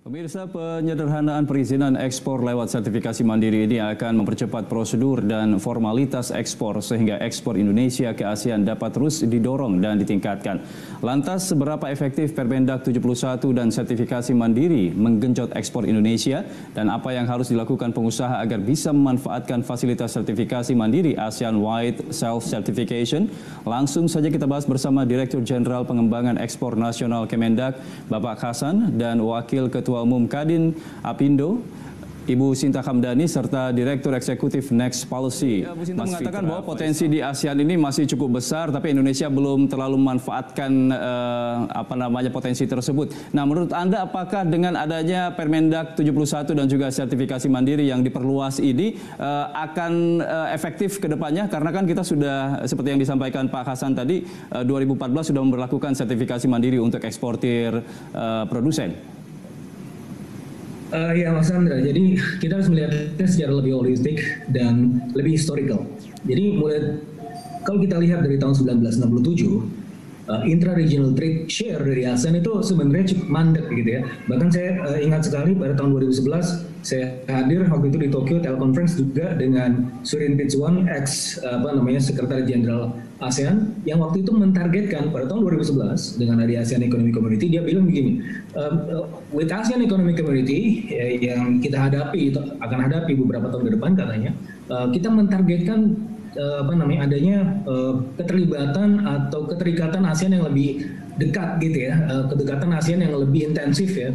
Pemirsa, penyederhanaan perizinan ekspor lewat sertifikasi mandiri ini akan mempercepat prosedur dan formalitas ekspor sehingga ekspor Indonesia ke ASEAN dapat terus didorong dan ditingkatkan. Lantas, seberapa efektif Permendag 71 dan sertifikasi mandiri menggenjot ekspor Indonesia dan apa yang harus dilakukan pengusaha agar bisa memanfaatkan fasilitas sertifikasi mandiri ASEAN-wide self-certification? Langsung saja kita bahas bersama Direktur Jenderal Pengembangan Ekspor Nasional Kemendag, Bapak Hasan, dan Wakil Ketua Umum Kadin Apindo, Ibu Sinta Hamdani, serta Direktur Eksekutif Next Policy. Bu Sinta mengatakan bahwa potensi di ASEAN ini masih cukup besar, tapi Indonesia belum terlalu memanfaatkan potensi tersebut. Nah, menurut Anda apakah dengan adanya Permendag 71 dan juga sertifikasi mandiri yang diperluas ini akan efektif ke depannya? Karena kan kita sudah, seperti yang disampaikan Pak Hasan tadi, 2014 sudah memberlakukan sertifikasi mandiri untuk eksportir produsen. Ya Mas Andra, jadi kita harus melihatnya secara lebih holistik dan lebih historical. Jadi kalau kita lihat dari tahun 1967, intra-regional trade share dari ASEAN itu sebenarnya cukup mandek gitu ya. Bahkan saya ingat sekali pada tahun 2011 saya hadir waktu itu di Tokyo teleconference juga dengan Surin Pitsuwan, Sekretaris Jenderal ASEAN, yang waktu itu mentargetkan pada tahun 2011 dengan ada ASEAN Economic Community, dia bilang begini, with ASEAN Economic Community yang kita akan hadapi beberapa tahun ke depan katanya, kita mentargetkan adanya keterlibatan atau keterikatan ASEAN yang lebih dekat gitu ya, kedekatan ASEAN yang lebih intensif ya,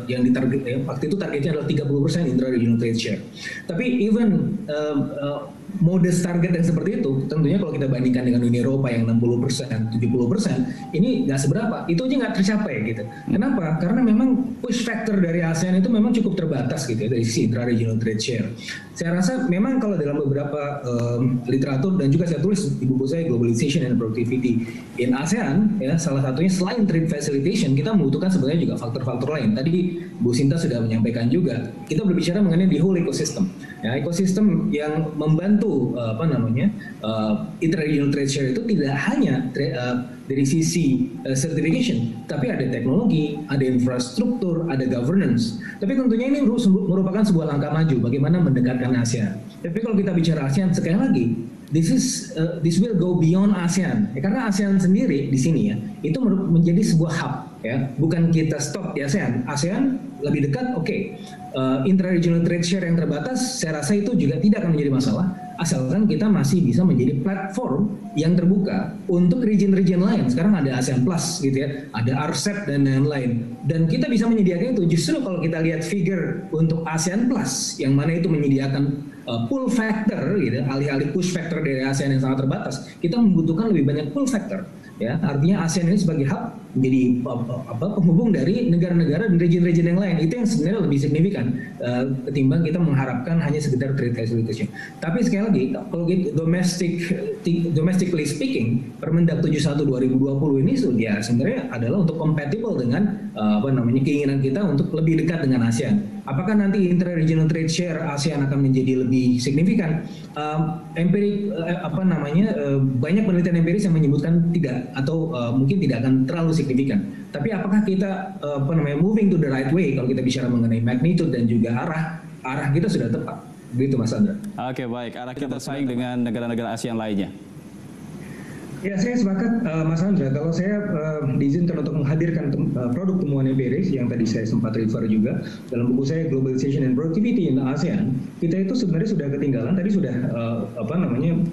yang ditarget ya, waktu itu targetnya adalah 30% intra-regional trade share. Tapi even modest target yang seperti itu, tentunya kalau kita bandingkan dengan Uni Eropa yang 60%, 70%, ini nggak seberapa, itu aja nggak tercapai gitu. Kenapa? Karena memang push factor dari ASEAN itu memang cukup terbatas gitu ya, dari sisi intra-regional trade share. Saya rasa memang kalau dalam beberapa literatur dan juga saya tulis di buku saya Globalization and Productivity in ASEAN, ya, salah satunya selain trade facilitation, kita membutuhkan sebenarnya juga faktor-faktor lain. Tadi Bu Sinta sudah menyampaikan juga, kita berbicara mengenai the whole ecosystem. Ya, ekosistem yang membantu intra-regional trade share itu tidak hanya dari sisi certification, tapi ada teknologi, ada infrastruktur, ada governance. Tapi tentunya ini merupakan sebuah langkah maju bagaimana mendekatkan ASEAN. Tapi kalau kita bicara ASEAN, sekali lagi, this will go beyond ASEAN. Ya, karena ASEAN sendiri di sini ya, itu menjadi sebuah hub ya. Bukan kita stop di ASEAN. ASEAN lebih dekat, oke. Intra-regional trade share yang terbatas, saya rasa itu juga tidak akan menjadi masalah, asalkan kita masih bisa menjadi platform yang terbuka untuk region-region lain. Sekarang ada ASEAN Plus gitu ya, ada RCEP dan lain-lain. Dan kita bisa menyediakan itu. Justru kalau kita lihat figure untuk ASEAN Plus, yang mana itu menyediakan pull factor, gitu, alih-alih push factor dari ASEAN yang sangat terbatas, kita membutuhkan lebih banyak pull factor. Ya, artinya ASEAN ini sebagai hub menjadi penghubung dari negara-negara dan region-region yang lain. Itu yang sebenarnya lebih signifikan ketimbang kita mengharapkan hanya sekedar trade facilitation. Tapi sekali lagi, kalau domestically speaking, Permendag 71 2020 ini ya sebenarnya adalah untuk compatible dengan keinginan kita untuk lebih dekat dengan ASEAN. Apakah nanti intra-regional trade share ASEAN akan menjadi lebih signifikan? Banyak penelitian empiris yang menyebutkan tidak, atau mungkin tidak akan terlalu signifikan. Tapi apakah kita moving to the right way kalau kita bicara mengenai magnitude dan juga arah kita sudah tepat. Begitu Mas Andra. Oke, baik. Arah kita bersaing dengan negara-negara ASEAN lainnya. Ya, saya sepakat Mas Andra, kalau saya diizinkan untuk menghadirkan produk temuan empiris yang tadi saya sempat refer juga dalam buku saya Globalization and Productivity in ASEAN, kita itu sebenarnya sudah ketinggalan. Tadi sudah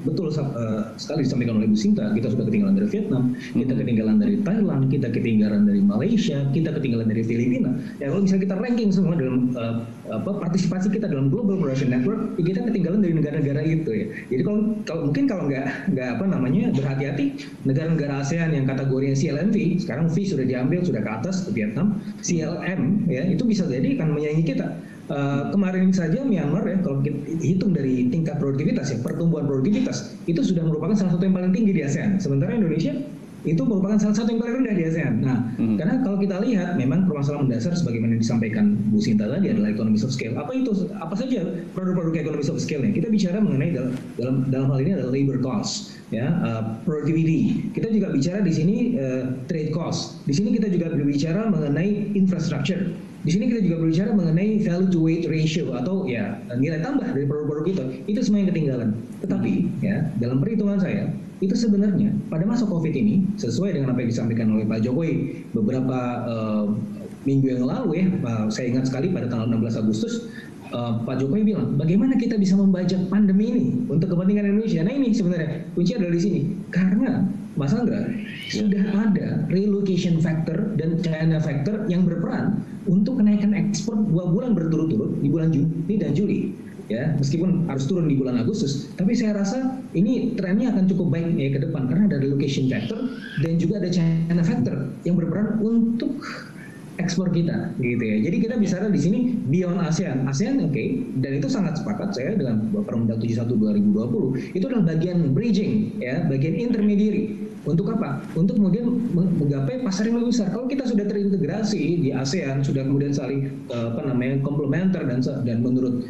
betul sekali disampaikan oleh Bu Sinta, kita sudah ketinggalan dari Vietnam, kita ketinggalan dari Thailand, kita ketinggalan dari Malaysia, kita ketinggalan dari Filipina. Ya, kalau misalnya kita ranking semua dalam partisipasi kita dalam Global Production Network, ya kita ketinggalan dari negara-negara itu ya. Jadi kalau nggak berhati-hati, negara-negara ASEAN yang kategorinya CLMV, sekarang V sudah diambil, sudah ke atas ke Vietnam, CLM ya itu bisa jadi akan menyaingi kita. Kemarin saja Myanmar ya, kalau kita hitung dari tingkat produktivitas ya, pertumbuhan produktivitas itu sudah merupakan salah satu yang paling tinggi di ASEAN. Sementara Indonesia itu merupakan salah satu yang paling rendah di ASEAN. Nah, karena kalau kita lihat memang permasalahan mendasar sebagaimana disampaikan Bu Sinta tadi adalah economies of scale. Apa saja produk-produk economies of scale-nya? Kita bicara mengenai dalam hal ini adalah labor cost. ya, productivity. Kita juga bicara di sini trade cost. Di sini kita juga berbicara mengenai infrastructure. Di sini kita juga berbicara mengenai value to weight ratio atau ya nilai tambah dari produk-produk kita. Itu semua yang ketinggalan. Tetapi ya dalam perhitungan saya itu sebenarnya pada masa COVID ini sesuai dengan apa yang disampaikan oleh Pak Jokowi beberapa minggu yang lalu ya, saya ingat sekali pada tanggal 16 Agustus Pak Jokowi bilang, bagaimana kita bisa membajak pandemi ini untuk kepentingan Indonesia. Nah ini sebenarnya kunci adalah di sini. Karena Mas Andra, sudah ada relocation factor dan China factor yang berperan untuk kenaikan ekspor 2 bulan berturut-turut di bulan Juni dan Juli. Ya, meskipun harus turun di bulan Agustus, tapi saya rasa ini trennya akan cukup baik ya ke depan karena ada relocation factor dan juga ada China factor yang berperan untuk ekspor kita, gitu ya. Jadi kita bicara di sini beyond ASEAN, oke, dan itu sangat sepakat saya dengan Permendag 71 2020. Itu adalah bagian bridging, ya, bagian intermediary. Untuk apa? Untuk kemudian menggapai pasar yang lebih besar. Kalau kita sudah terintegrasi di ASEAN, sudah kemudian saling komplementer dan menurut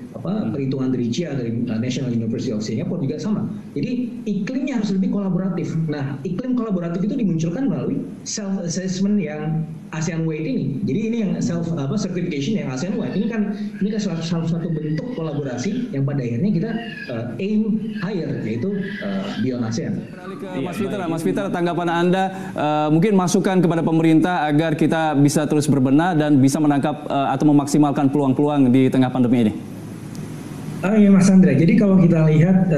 perhitungan dari CIA dari National University of Singapore juga sama. Jadi iklimnya harus lebih kolaboratif. Nah, iklim kolaboratif itu dimunculkan melalui self assessment yang ASEAN Weight ini. Jadi ini yang certification yang ASEAN Weight ini kan salah satu bentuk kolaborasi yang pada akhirnya kita aim higher, yaitu beyond ASEAN. Mas Peter, tanggapan Anda mungkin masukan kepada pemerintah agar kita bisa terus berbenah dan bisa menangkap atau memaksimalkan peluang-peluang di tengah pandemi ini. Iya Mas Andra, jadi kalau kita lihat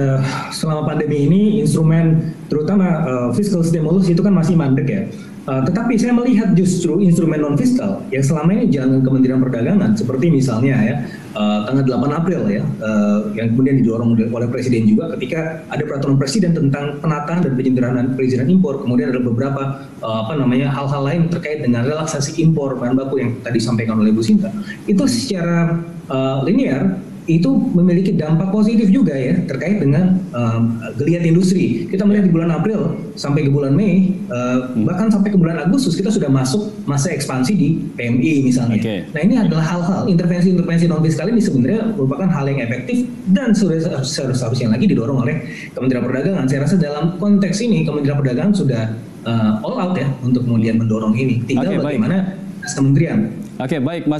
selama pandemi ini instrumen terutama fiscal stimulus itu kan masih mandek ya. Tetapi saya melihat justru instrumen non fiskal yang selama ini jalan Kementerian Perdagangan seperti misalnya ya tanggal 8 April ya yang kemudian didorong oleh Presiden juga ketika ada peraturan Presiden tentang penataan dan penyederhanaan perizinan impor, kemudian ada beberapa hal-hal lain terkait dengan relaksasi impor bahan baku yang tadi disampaikan oleh Bu Sinta. Itu secara linear itu memiliki dampak positif juga ya terkait dengan geliat industri. Kita melihat di bulan April sampai ke bulan Mei bahkan sampai ke bulan Agustus kita sudah masuk masa ekspansi di PMI misalnya. Okay. Nah ini adalah hal-hal intervensi non fiskal ini sebenarnya merupakan hal yang efektif dan seharusnya lagi didorong oleh Kementerian Perdagangan. Saya rasa dalam konteks ini Kementerian Perdagangan sudah all out ya untuk kemudian mendorong ini. Tinggal bagaimana kementerian. Oke, baik Mas.